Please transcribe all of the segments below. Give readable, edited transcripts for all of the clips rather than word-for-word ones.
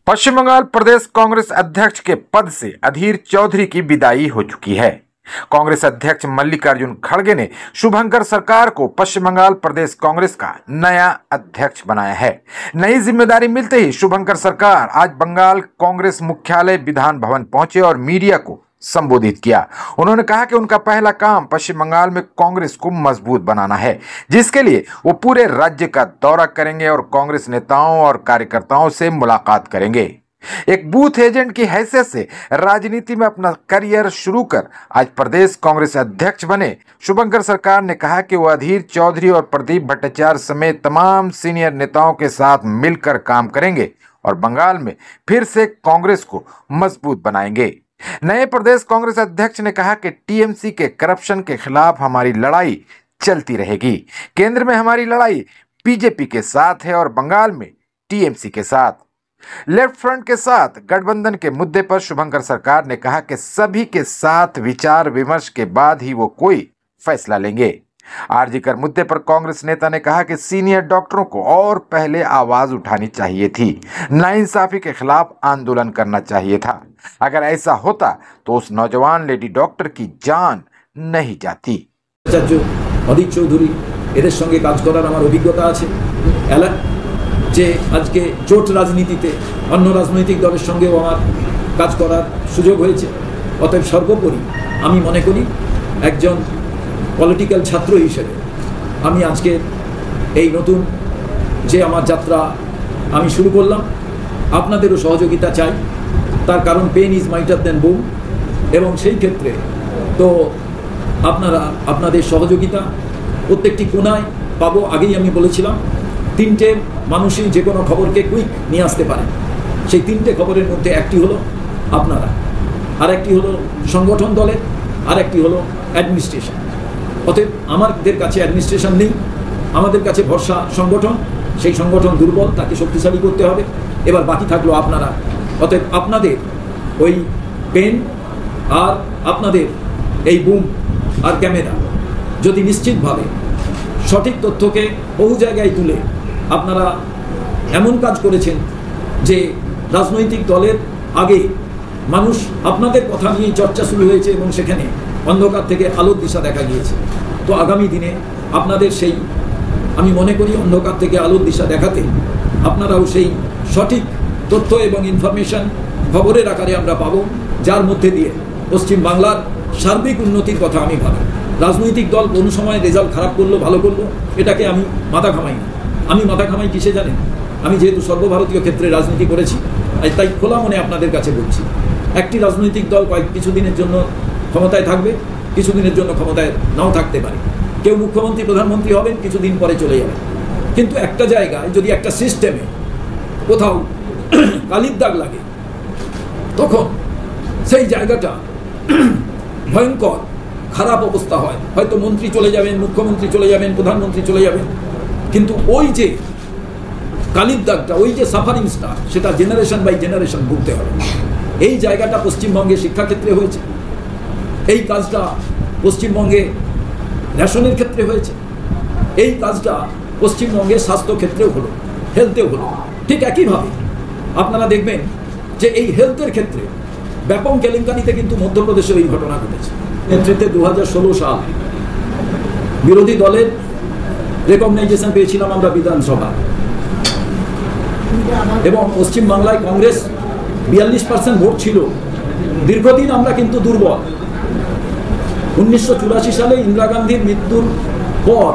पश्चिम बंगाल प्रदेश कांग्रेस अध्यक्ष के पद से अधीर चौधरी की विदाई हो चुकी है। कांग्रेस अध्यक्ष मल्लिकार्जुन खड़गे ने शुभंकर सरकार को पश्चिम बंगाल प्रदेश कांग्रेस का नया अध्यक्ष बनाया है। नई जिम्मेदारी मिलते ही शुभंकर सरकार आज बंगाल कांग्रेस मुख्यालय विधान भवन पहुंचे और मीडिया को संबोधित किया। उन्होंने कहा कि उनका पहला काम पश्चिम बंगाल में कांग्रेस को मजबूत बनाना है, जिसके लिए वो पूरे राज्य का दौरा करेंगे और कांग्रेस नेताओं और कार्यकर्ताओं से मुलाकात करेंगे। एक बूथ एजेंट की हैसियत से राजनीति में अपना करियर शुरू कर आज प्रदेश कांग्रेस अध्यक्ष बने शुभंकर सरकार ने कहा कि वो अधीर चौधरी और प्रदीप भट्टाचार्य समेत तमाम सीनियर नेताओं के साथ मिलकर काम करेंगे और बंगाल में फिर से कांग्रेस को मजबूत बनाएंगे। नए प्रदेश कांग्रेस अध्यक्ष ने कहा कि टीएमसी के करप्शन के खिलाफ हमारी लड़ाई चलती रहेगी। केंद्र में हमारी लड़ाई बीजेपी के साथ है और बंगाल में टीएमसी के साथ। लेफ्ट फ्रंट के साथ गठबंधन के मुद्दे पर शुभंकर सरकार ने कहा कि सभी के साथ विचार विमर्श के बाद ही वो कोई फैसला लेंगे। आरजी कर मुद्दे पर कांग्रेस नेता ने कहा कि सीनियर डॉक्टरों को और पहले आवाज उठानी चाहिए थी, नाइंसाफी के खिलाफ आंदोलन करना चाहिए था। अगर ऐसा होता तो उस नौजवान लेडी डॉक्टर की जान नहीं जाती। अधीर चौधरी এদের সঙ্গে কাজ করার আমার অভিজ্ঞতা আছে। যে আজকে জোট রাজনীতিতে অন্য রাজনৈতিক দলের সঙ্গেও আমার কাজ করার সুযোগ হয়েছে। অতএব সর্বোপরি আমি মনে করি একজন পলিটিক্যাল ছাত্র হিসেবে আমি আজকে এই নতুন যে আমার যাত্রা আমি শুরু করলাম, আপনাদেরও সহযোগিতা চাই। তার কারণ pen is mightier than boom, এবং সেই ক্ষেত্রে তো আপনারা আপনাদের সহযোগিতা প্রত্যেকটি কোণায় পাবো। আগেই আমি বলেছিলাম তিনটে মানুষই যে কোনো খবরকে কুইক নিয়ে আসতে পারে। সেই তিনটে খবরের মধ্যে একটি হলো আপনারা, আর একটি হলো সংগঠন দলের, আর একটি হলো অ্যাডমিনিস্ট্রেশন। অতএব আমাদের কাছে অ্যাডমিনিস্ট্রেশন নেই, আমাদের কাছে ভরসা সংগঠন। সেই সংগঠন দুর্বল, তাকে শক্তিশালী করতে হবে। এবার বাকি থাকলো আপনারা। অতএব আপনাদের ওই পেন আর আপনাদের এই বুম আর ক্যামেরা যদি নিশ্চিতভাবে সঠিক তথ্যকে বহু জায়গায় তুলে আপনারা এমন কাজ করেছেন যে রাজনৈতিক দলের আগে মানুষ আপনাদের কথা নিয়ে চর্চা শুরু হয়েছে এবং সেখানে অন্ধকার থেকে আলোর দিশা দেখা গিয়েছে। তো আগামী দিনে আপনাদের সেই আমি মনে করি অন্ধকার থেকে আলোর দিশা দেখাতে আপনারাও সেই সঠিক তথ্য এবং ইনফরমেশন খবরের আকারে আমরা পাবো, যার মধ্যে দিয়ে পশ্চিম বাংলার সার্বিক উন্নতির কথা আমি ভাবি। রাজনৈতিক দল কোনো সময় রেজাল্ট খারাপ করলো ভালো করলো এটাকে আমি মাথা ঘামাই না। আমি মাথা ঘামাই কিসে জানেন? আমি যেহেতু সর্বভারতীয় ক্ষেত্রে রাজনীতি করেছি, তাই খোলা মনে আপনাদের কাছে বলছি, একটি রাজনৈতিক দল কিছুদিনের জন্য ক্ষমতায় থাকবে, কিছুদিনের জন্য ক্ষমতায় নাও থাকতে পারে। কেউ মুখ্যমন্ত্রী প্রধানমন্ত্রী হবেন, কিছুদিন পরে চলে যাবেন। কিন্তু একটা জায়গায় যদি একটা সিস্টেমে কোথাও কালির দাগ লাগে তখন সেই জায়গাটা ভয়ঙ্কর খারাপ অবস্থা হয়। হয়তো মন্ত্রী চলে যাবেন, মুখ্যমন্ত্রী চলে যাবেন, প্রধানমন্ত্রী চলে যাবেন, কিন্তু ওই যে কালির দাগটা, ওই যে সাফারিংসটা, সেটা জেনারেশন বাই জেনারেশন ভুগতে হবে। এই জায়গাটা পশ্চিমবঙ্গে শিক্ষাক্ষেত্রে হয়েছে, এই কাজটা পশ্চিমবঙ্গে রেশনের ক্ষেত্রে হয়েছে, এই কাজটা পশ্চিমবঙ্গে স্বাস্থ্যক্ষেত্রেও হলো, হেলথেও হলো। ঠিক একইভাবে আপনারা দেখবেন যে এই হেলথের ক্ষেত্রে ব্যাপক কেলেঙ্কারিতে কিন্তু মধ্যপ্রদেশের এই ঘটনা ঘটেছে। নেতৃত্বে 2016 সাল বিরোধী দলের রেকগনাইজেশন পেয়েছিলাম আমরা বিধানসভা, এবং পশ্চিমবাংলায় কংগ্রেস 42% ভোট ছিল। দীর্ঘদিন আমরা কিন্তু দুর্বল। 1984 সালে ইন্দিরা গান্ধীর মৃত্যুর পর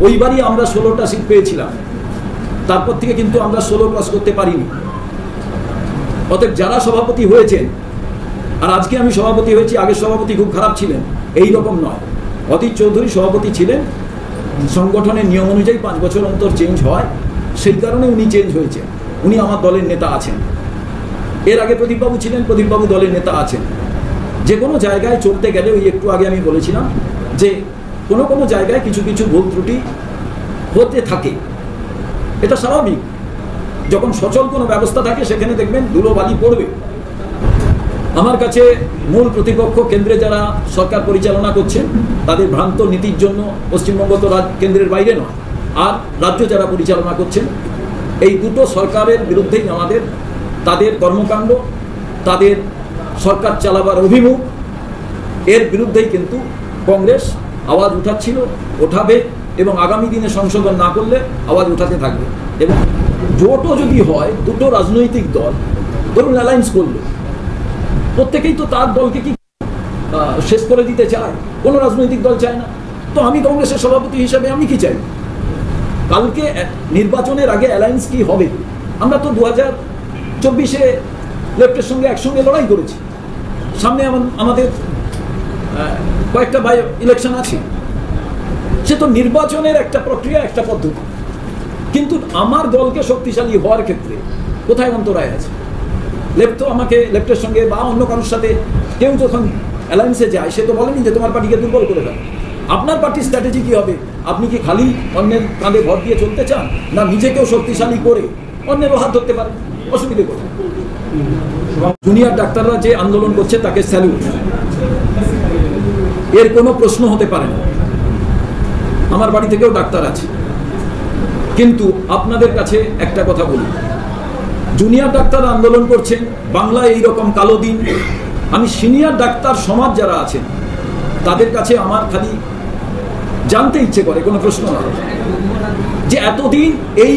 ওইবারই আমরা 16টা সিট পেয়েছিলাম। তারপর থেকে কিন্তু আমরা 16 ক্রস করতে পারিনি। অতএব যারা সভাপতি হয়েছেন, আর আজকে আমি সভাপতি হয়েছি, আগের সভাপতি খুব খারাপ ছিলেন এই রকম নয়। অধীর চৌধুরী সভাপতি ছিলেন, সংগঠনের নিয়ম অনুযায়ী 5 বছর অন্তর চেঞ্জ হয়, সেই কারণে উনি চেঞ্জ হয়েছেন। উনি আমার দলের নেতা আছেন। এর আগে প্রদীপবাবু ছিলেন, প্রদীপবাবু দলের নেতা আছেন। যে কোনো জায়গায় চলতে গেলে ওই একটু আগে আমি বলেছিলাম যে কোনো কোনো জায়গায় কিছু কিছু ভুল ত্রুটি হতে থাকে, এটা স্বাভাবিক। যখন সচল কোনো ব্যবস্থা থাকে সেখানে দেখবেন ধুলোবালি পড়বে। আমার কাছে মূল প্রতিপক্ষ কেন্দ্রে যারা সরকার পরিচালনা করছেন তাদের ভ্রান্ত নীতির জন্য পশ্চিমবঙ্গ তো কেন্দ্রের বাইরে নয়, আর রাজ্য যারা পরিচালনা করছেন এই দুটো সরকারের বিরুদ্ধেই আমাদের তাদের কর্মকাণ্ড, তাদের সরকার চালাবার অভিমুখ, এর বিরুদ্ধেই কিন্তু কংগ্রেস আওয়াজ উঠাচ্ছিল, ওঠাবে এবং আগামী দিনে সংশোধন না করলে আওয়াজ উঠাতে থাকবে। এবং জোটও যদি হয়, দুটো রাজনৈতিক দল ধরুন অ্যালায়েন্স করলো, প্রত্যেকেই তো তার দলকে কি শেষ করে দিতে চায়? কোনো রাজনৈতিক দল চায় না। তো আমি কংগ্রেসের সভাপতি হিসাবে আমি কি চাই? কালকে নির্বাচনের আগে অ্যালায়েন্স কি হবে? আমরা তো 2024-এ লেফটের সঙ্গে একসঙ্গে লড়াই করেছি, সামনে আমাদের কয়েকটা বাই ইলেকশন আছে। সে তো নির্বাচনের একটা প্রক্রিয়া, একটা পদ্ধতি। কিন্তু আমার দলকে শক্তিশালী হওয়ার ক্ষেত্রে কোথায় অন্তরায় আছে? লেফট তো আমাকে, লেফটের সঙ্গে বা অন্য কারোর সাথে কেউ যখন অ্যালায়েন্সে যায়, সে তো বলেনি যে তোমার পার্টিকে দুর্বল করে দেয়। আপনার পার্টির স্ট্র্যাটেজি কি হবে? আপনি কি খালি অন্যের কাঁধে ভর দিয়ে চলতে চান, না নিজেকেও শক্তিশালী করে অন্যেরও হাত ধরতে পারেন? অসুবিধে কোথায়? জুনিয়র ডাক্তাররা যে আন্দোলন করছে তাকে স্যালুট, এর কোনো প্রশ্ন হতে পারে না। আমার বাড়ি থেকেও ডাক্তার আছে। কিন্তু আপনাদের কাছে একটা কথা বলি, জুনিয়র ডাক্তার আন্দোলন করছেন, বাংলায় এইরকম কালো দিন। আমি সিনিয়র ডাক্তার সমাজ যারা আছেন তাদের কাছে আমার খালি জানতে ইচ্ছে করে, কোনো প্রশ্ন না, যে এতদিন এই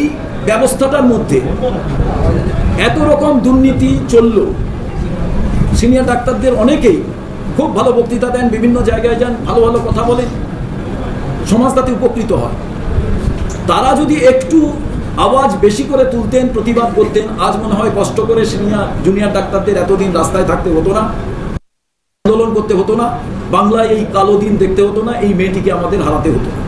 ব্যবস্থাটার মধ্যে এত রকম দুর্নীতি চলল। সিনিয়র ডাক্তারদের অনেকেই খুব ভালো বক্তৃতা দেন, বিভিন্ন জায়গায় যান, ভালো ভালো কথা বলেন, সমাজ তাতে উপকৃত হয়। তারা যদি একটু আওয়াজ বেশি করে তুলতেন, প্রতিবাদ করতেন, আজ মনে হয় কষ্ট করে জুনিয়র ডাক্তারদের এতদিন রাস্তায় থাকতে হতো না, আন্দোলন করতে হতো না, বাংলায় এই কালো দিন দেখতে হতো না, এই মেয়েটিকে আমাদের হারাতে হতো না।